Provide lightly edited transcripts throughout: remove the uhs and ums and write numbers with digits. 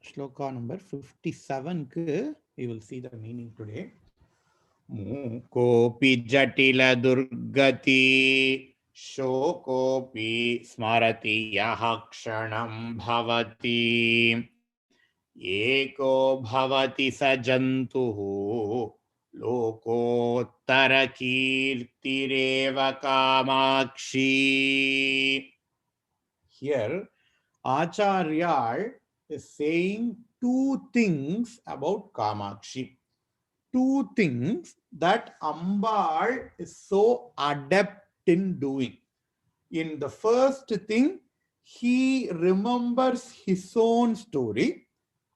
Shloka number 57 ku we will see the meaning today. Mukopi jatila durgati shokopi smarati yahakshanam bhavati eko bhavati sajantuhu lokottara kirtireva kamakshi. Here Acharya is saying two things about Kamakshi. Two things that Ambal is so adept in doing. In the first thing, he remembers his own story,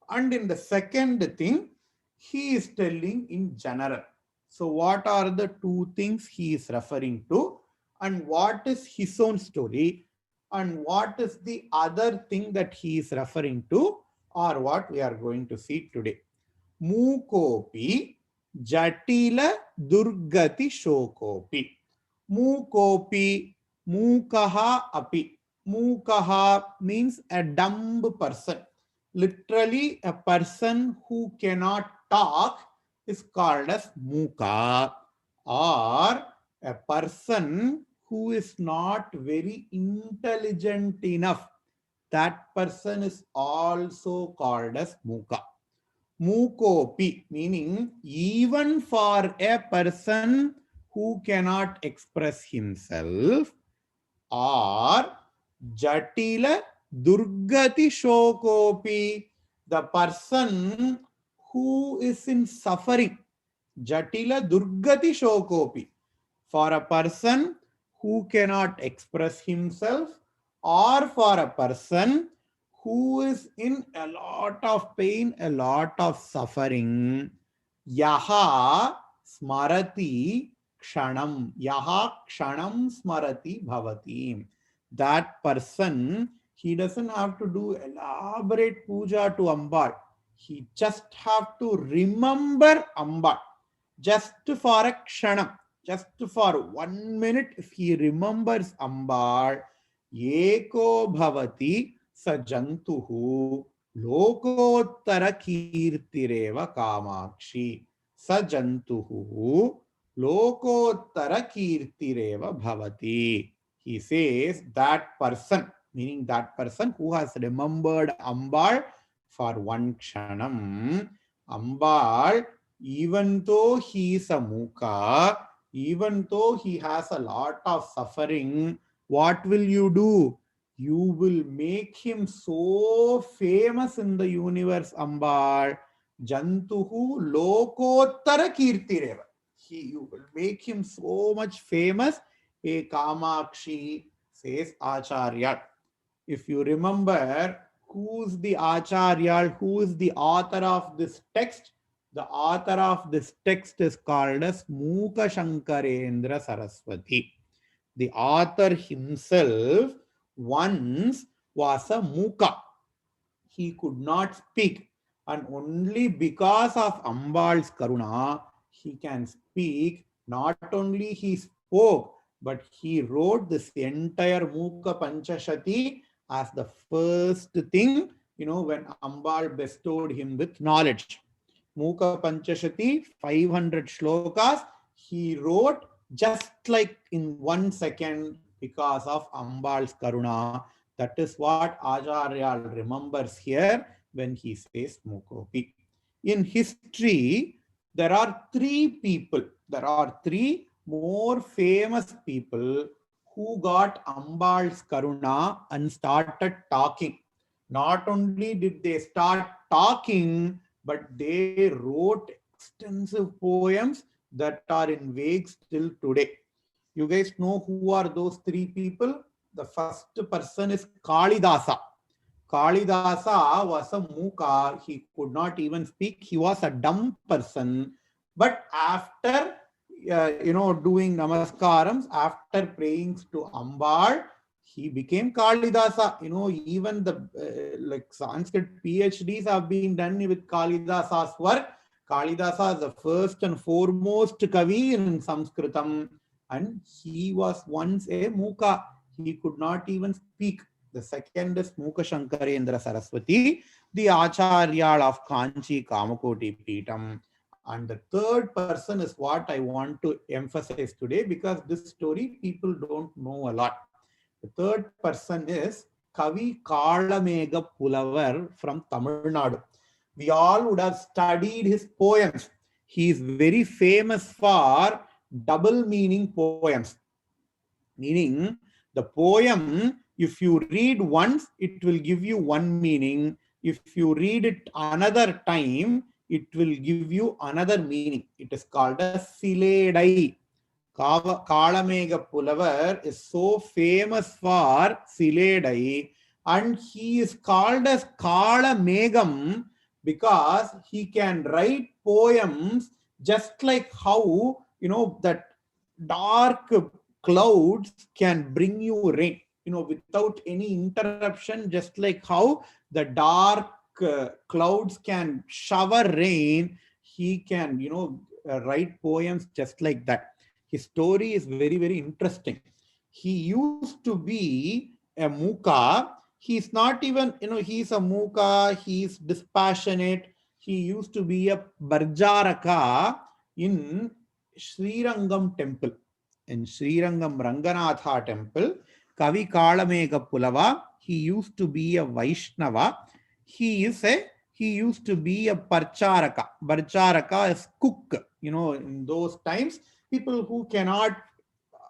and in the second thing, he is telling in general. So, what are the two things he is referring to, and what is his own story, and what is the other thing that he is referring to, or what we are going to see today? Mukopi Jatila Durgati Shokopi. Mukopi, Mukaha api. Mukaha means a dumb person. Literally, a person who cannot talk is called as Muka, or a person who is not very intelligent enough. That person is also called as Muka. Mukopi, meaning even for a person who cannot express himself, or Jatila Durgati Shokopi, the person who is in suffering. Jatila Durgati Shokopi, for a person who cannot express himself, or for a person who is in a lot of pain, a lot of suffering. Yaha smarati kshanam. Yaha kshanam smarati bhavati. That person, he doesn't have to do elaborate puja to Ambal. He just have to remember Ambal. Just for a kshanam, just for 1 minute, if he remembers Ambal, eko bhavati sajantuhu lokottara kirtireva kamakshi. Sajantuhu lokottara kirtireva bhavati. He says that person, meaning that person who has remembered Ambal for one kshanam, Ambal, even though he is a Muka, even though he has a lot of suffering, what will you do? You will make him so famous in the universe, Ambal. Jantuhu lokottara kirtireva. You will make him so much famous. A Kamakshi, says Acharya. If you remember, who's the Acharya, who is the author of this text? The author of this text is called as Muka Shankarendra Saraswati. The author himself once was a Muka. He could not speak, and only because of Ambal's Karuna, he can speak. Not only he spoke, but he wrote this entire Muka Panchashati as the first thing, when Ambal bestowed him with knowledge. Muka Panchashati, 500 shlokas, he wrote just like in 1 second because of Ambal's Karuna. That is what Acharya remembers here when he says Mukopi. In history, there are three people, there are three more famous people who got Ambal's Karuna and started talking. Not only did they start talking, but they wrote extensive poems that are in Vegas till today. You guys know who are those three people? The first person is Kalidasa. Kalidasa was a Muka. He could not even speak. He was a dumb person. But after doing namaskarams, after praying to Ambal, he became Kalidasa. Even the like Sanskrit PhDs have been done with Kalidasa's work. Kalidasa is the first and foremost Kavi in Sanskritam, and he was once a Muka. He could not even speak. The second is Mukha Shankarendra Saraswati, the Acharyal of Kanchi Kamakoti Peetam. And the third person is what I want to emphasize today, because this story people don't know a lot. The third person is Kavi Kalamega Pulavar from Tamil Nadu. We all would have studied his poems. He is very famous for double meaning poems. Meaning, the poem, if you read once, it will give you one meaning. If you read it another time, it will give you another meaning. It is called a Siledai. Kalamega Pulavar is so famous for Siledai, and he is called as Kala Megam because he can write poems just like how, that dark clouds can bring you rain, without any interruption, just like how the dark clouds can shower rain. He can, write poems just like that. His story is very, very interesting. He used to be a Muka. He's not even, he's a Muka. He's dispassionate. He used to be a Barjaraka in Srirangam temple. In Srirangam Ranganatha temple, Kavi Kalamega Pulava, he used to be a Vaishnava. He is a he used to be a Parcharaka. Parcharaka is cook. In those times, people who cannot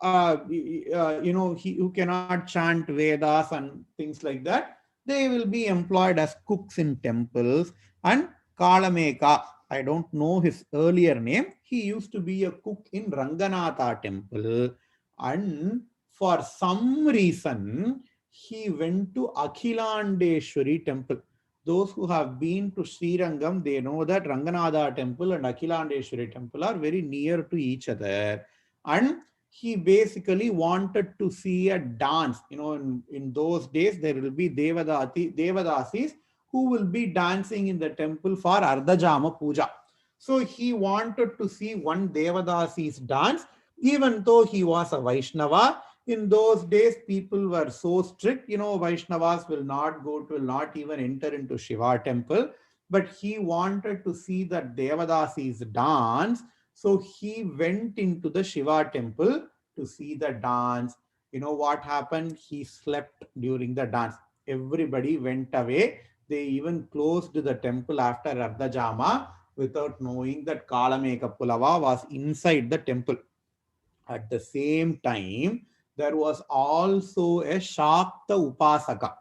who cannot chant Vedas and things like that, they will be employed as cooks in temples. And Kalameka, I don't know his earlier name, he used to be a cook in Ranganatha temple. And for some reason, he went to Akhilandeshwari temple. Those who have been to Srirangam, they know that Ranganatha temple and Akhilandeshwari temple are very near to each other. And he basically wanted to see a dance. In those days, there will be Devadasis who will be dancing in the temple for Ardhajama Puja. So he wanted to see one Devadasi's dance, even though he was a Vaishnava. In those days, people were so strict, Vaishnavas will not even enter into Shiva temple. But he wanted to see that Devadasi's dance. So he went into the Shiva temple to see the dance. You know what happened? He slept during the dance. Everybody went away. They even closed the temple after Ardhajama without knowing that Kalameka Pulava was inside the temple. At the same time, there was also a Shakta Upasaka.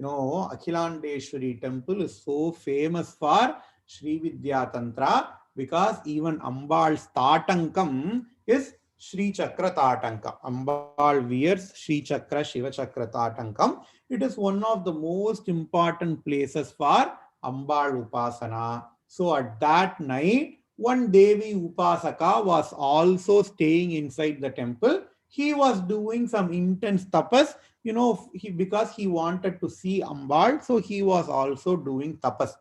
Akhilandeshwari temple is so famous for Sri Vidya Tantra because even Ambal's Tatankam is Sri Chakra Tatanka. Ambal wears Sri Chakra, Shiva Chakra Tatankam. It is one of the most important places for Ambal Upasana. So at that night, one Devi Upasaka was also staying inside the temple. He was doing some intense tapas, because he wanted to see Ambal, so he was also doing tapas.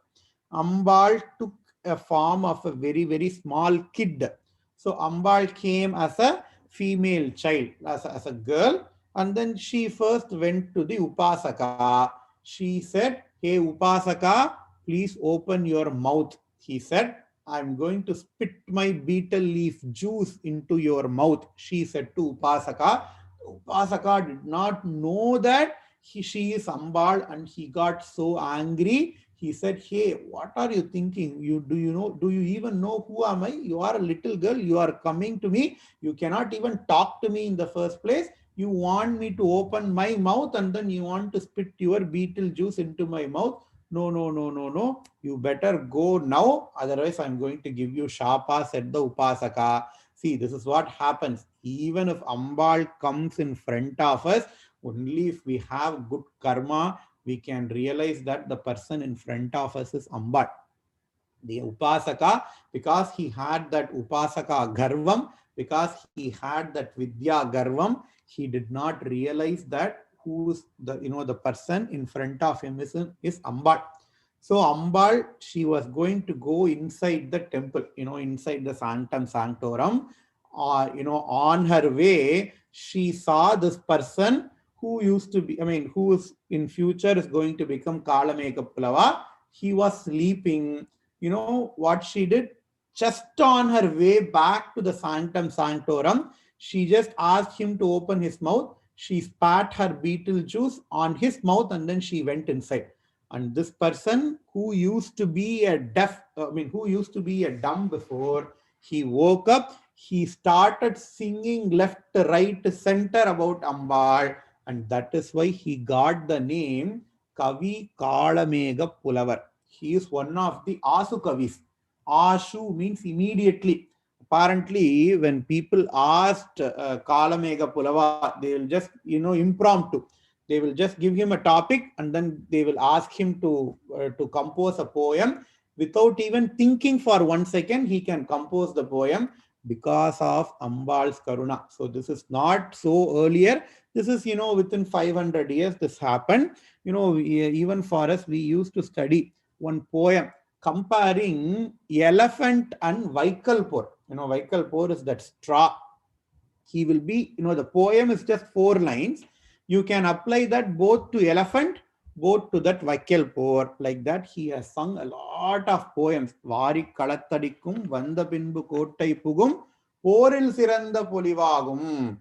Ambal took a form of a very, very small kid. So Ambal came as a female child, as a girl, and then she first went to the Upasaka. She said, "Hey Upasaka, please open your mouth." He said, "I'm going to spit my betel leaf juice into your mouth," she said to Upasaka. Upasaka did not know that she is Ambal, and he got so angry. He said, "Hey, what are you thinking? Do you even know who am I? You are a little girl. You are coming to me. You cannot even talk to me in the first place. You want me to open my mouth and then you want to spit your betel juice into my mouth. No, no, no, no, no. You better go now. Otherwise, I'm going to give you shapa," said the Upasaka. See, this is what happens. Even if Ambal comes in front of us, only if we have good karma, we can realize that the person in front of us is Ambal. The Upasaka, because he had that Upasaka Garvam, because he had that Vidya Garvam, he did not realize that who's the person in front of him is Ambal. So Ambal, she was going to go inside the temple, inside the Sanctum Sanctorum. On her way, she saw this person who used to be, I mean, who is in future is going to become Kalameka Pulava. He was sleeping. You know what she did? Just on her way back to the Sanctum Sanctorum, she just asked him to open his mouth. She spat her beetle juice on his mouth and then she went inside. And this person who used to be a deaf, I mean, who used to be a dumb before, he woke up, he started singing left, right, center about Ambal, and that is why he got the name Kavi Kalamega Pulavar. He is one of the Asu Kavis. Ashu means immediately. Apparently, when people asked Kalamega Pulava, they will just, impromptu. They will just give him a topic and then they will ask him to compose a poem without even thinking for 1 second. He can compose the poem because of Ambal's Karuna. So this is not so earlier. This is, within 500 years this happened. Even for us, we used to study one poem comparing elephant and Vaikalpur. Vaikalpur is that straw. He will be, the poem is just 4 lines. You can apply that both to elephant, both to that Vaikalpur. Like that, he has sung a lot of poems. Vari Kalattadikum, Vanda Pinbu Kottai Pugum, Poril Siranda Polivagum.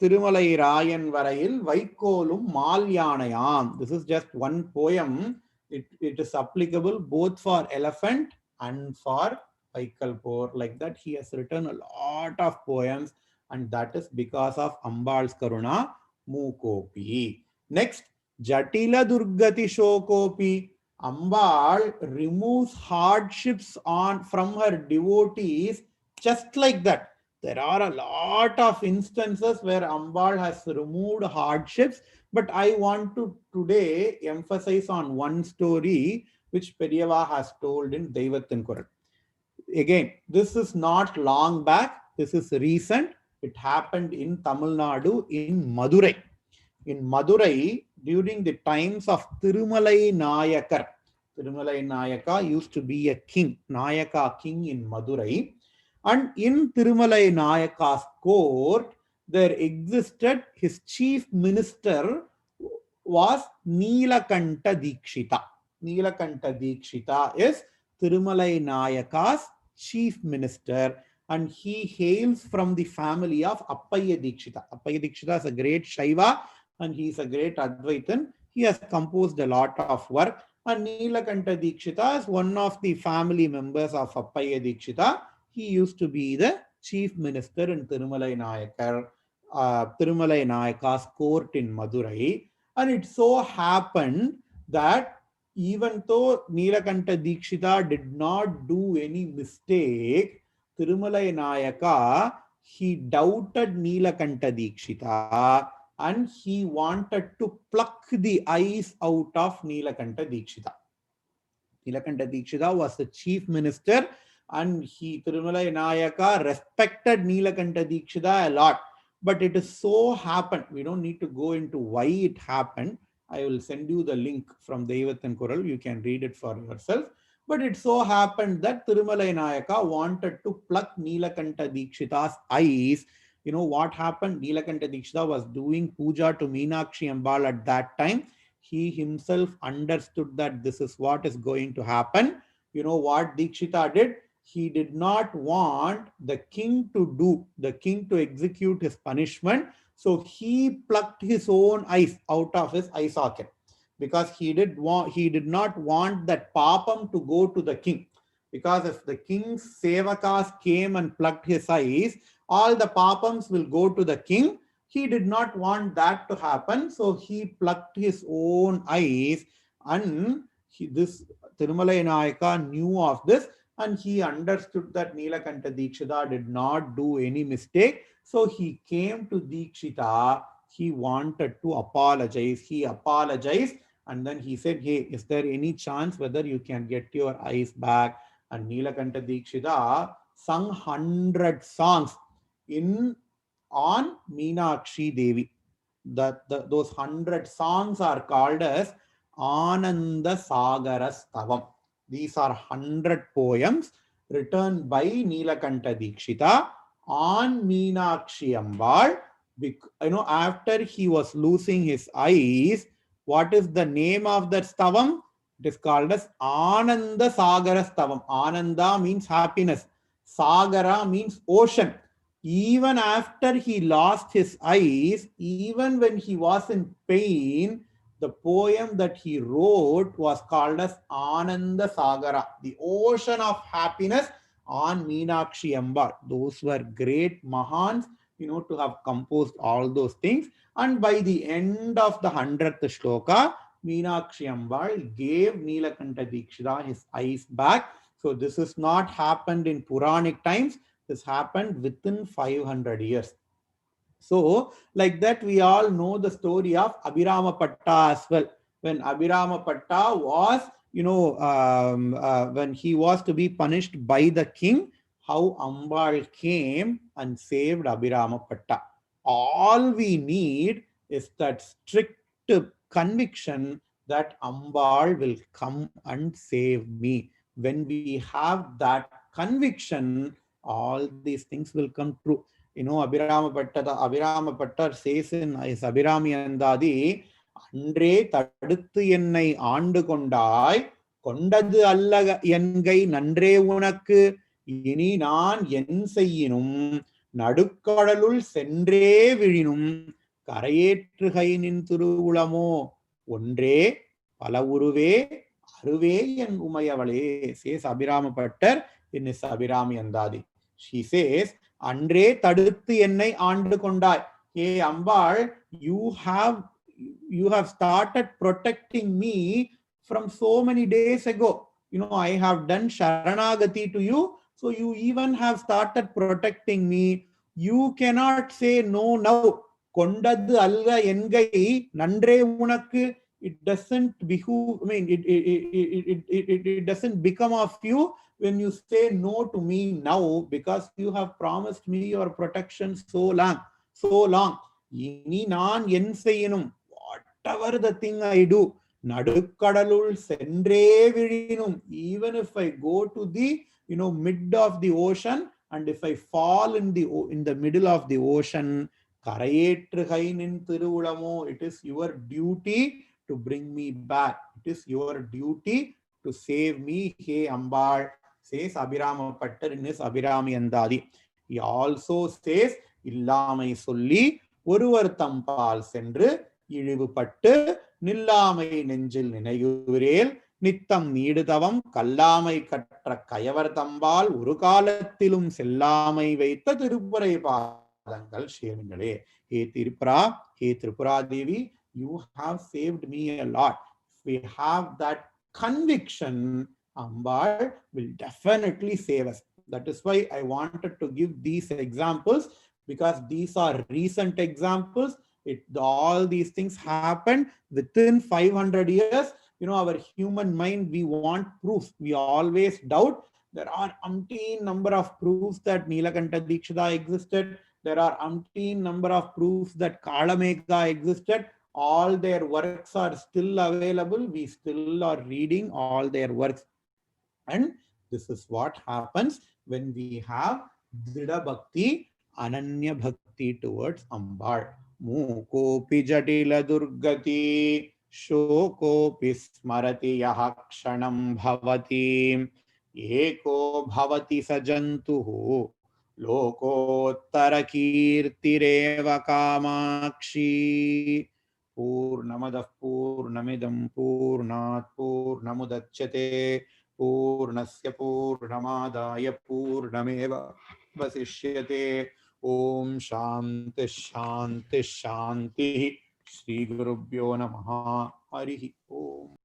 Thirumalai Rayan Varayil, Vaikolum Malyanayam. This is just one poem. It is applicable both for elephant and for Vaikalpur. Like that, he has written a lot of poems, and that is because of Ambal's Karuna Mukopi. Next, Jatila Durgati Shokopi. Ambal removes hardships from her devotees just like that. There are a lot of instances where Ambal has removed hardships, but I want to today emphasize on one story which Periyava has told in Deivathin Kural. Again, this is not long back, this is recent. It happened in Tamil Nadu, in Madurai. In Madurai, during the times of Thirumalai Nayakar. Thirumalai Nayaka used to be a king, Nayaka king in Madurai. And in Thirumalai Nayaka's court, there existed his chief minister was Neelakanta Dikshita. Neelakanta Dikshita is Thirumalai Nayaka's chief minister, and he hails from the family of Appaya Dikshita. Appaya Dikshita is a great Shaiva and he is a great Advaitan. He has composed a lot of work, and Neelakanta Dikshita is one of the family members of Appaya Dikshita. He used to be the chief minister in Thirumalai Nayaka's court in Madurai. And it so happened that even though Neelakanta Dikshita did not do any mistake, Thirumalai Nayaka, he doubted Neelakanta Dikshita and he wanted to pluck the eyes out of Neelakanta Dikshita. Neelakanta Dikshita was the chief minister, and Thirumalai Nayaka respected Neelakanta Dikshita a lot. But it is so happened, we don't need to go into why it happened. I will send you the link from Deivathan Kural. You can read it for yourself. But it so happened that Thirumalai Nayaka wanted to pluck Neelakanta Dikshita's eyes. You know what happened? Neelakanta Dikshita was doing puja to Meenakshi Ambal at that time. He himself understood that this is what is going to happen. You know what Dikshita did? He did not want the king to execute his punishment. So he plucked his own eyes out of his eye socket, because he did not want that papam to go to the king. Because if the king's sevakas came and plucked his eyes, all the papams will go to the king. He did not want that to happen. So he plucked his own eyes, and this Thirumalai Nayaka knew of this, and he understood that Neelakanta Dikshita did not do any mistake. So he came to Dikshita. He wanted to apologize. He apologized, and then he said, hey, is there any chance whether you can get your eyes back? And Neelakanta Dikshita sung 100 songs on Meenakshi Devi. Those 100 songs are called as Ananda Sagara Stavam. These are 100 poems written by Neelakanta Dikshita on Meenakshi Ambal After he was losing his eyes, what is the name of that stavam? It is called as Ananda Sagara Stavam. Ananda means happiness. Sagara means ocean. Even after he lost his eyes, even when he was in pain, the poem that he wrote was called as Ananda Sagara, the ocean of happiness on Meenakshi Ambar. Those were great Mahans, to have composed all those things. And by the end of the 100th shloka, Meenakshi Ambal gave Neelakanta Dikshita his eyes back. So this has not happened in Puranic times. This happened within 500 years. So, like that, we all know the story of Abhirama Patta as well. When Abhirama Patta was, when he was to be punished by the king, how Ambal came and saved Abhirama Patta. All we need is that strict conviction that Ambal will come and save me. When we have that conviction, all these things will come true. Abhirama Pattar says in his Abhirami Andadi, Andre Taduthu Ennai Aandu Kondai, Kondadu Alla Engai Nandre Unakku, Ini Naan En Seyyinum, Nadukadalul Sendre Virinum, Karayetrugai Nin Thiruvulamo, Ondre, Palavuruve, Aruve en Umayavale, says Abhirama Pattar in his Abhirami Andadi. She says, Andre Taduthu Ennai Aandu Kondai. Hey Ambal, you have started protecting me from so many days ago. I have done Sharanagati to you, so you even have started protecting me. You cannot say no now. Kondadu Alga Engai Nandre Unakku. It doesn't behoove, it doesn't become of you when you say no to me now, because you have promised me your protection so long. Ini naan en seyinum, whatever the thing I do, nadukadalul sendre virinum, even if I go to the mid of the ocean, and if I fall in the middle of the ocean, karayetrugai nin thiruvulamo, it is your duty to bring me back. It is your duty to save me, hey Ambal, says Abhirama Pattar in his Abhirami Andadi. He also says, Illamai Solli, ஒருவர் தம்பால் சென்று இழிவுபட்டு நில்லாமை நெஞ்சில் நினைவுரேல் நித்தம் நீடுதவம் கல்லாமை கற்ற கயவர் தம்பால் ஒரு காலத்திலும் செல்லாமை வைத்த திருப்புரை பாதங்கள் சேருங்களே. Hey Tirupura, hey Tripura Devi, you have saved me a lot. If we have that conviction, Ambal will definitely save us. That is why I wanted to give these examples, because these are recent examples. All these things happened within 500 years. Our human mind, we want proofs. We always doubt. There are umpteen number of proofs that Neelakanta Dikshita existed. There are umpteen number of proofs that Kalameka existed. All their works are still available. We still are reading all their works. And this is what happens when we have Drida Bhakti, Ananya Bhakti towards Ambal. Mukopi Jatila Durgati, Shokopi Smarati Yahakshanam Bhavati, Eko Bhavati Sajantuhu, Lokottara Kirtireva Kamakshi. Purnamadah Purnamidam Purnat Purnamudachyate Purnasya Purnamadaya Purnameva Vasishyate. Om Shanti Shanti Shanti. Shri Gurubhyo Namaha. Harihi Om.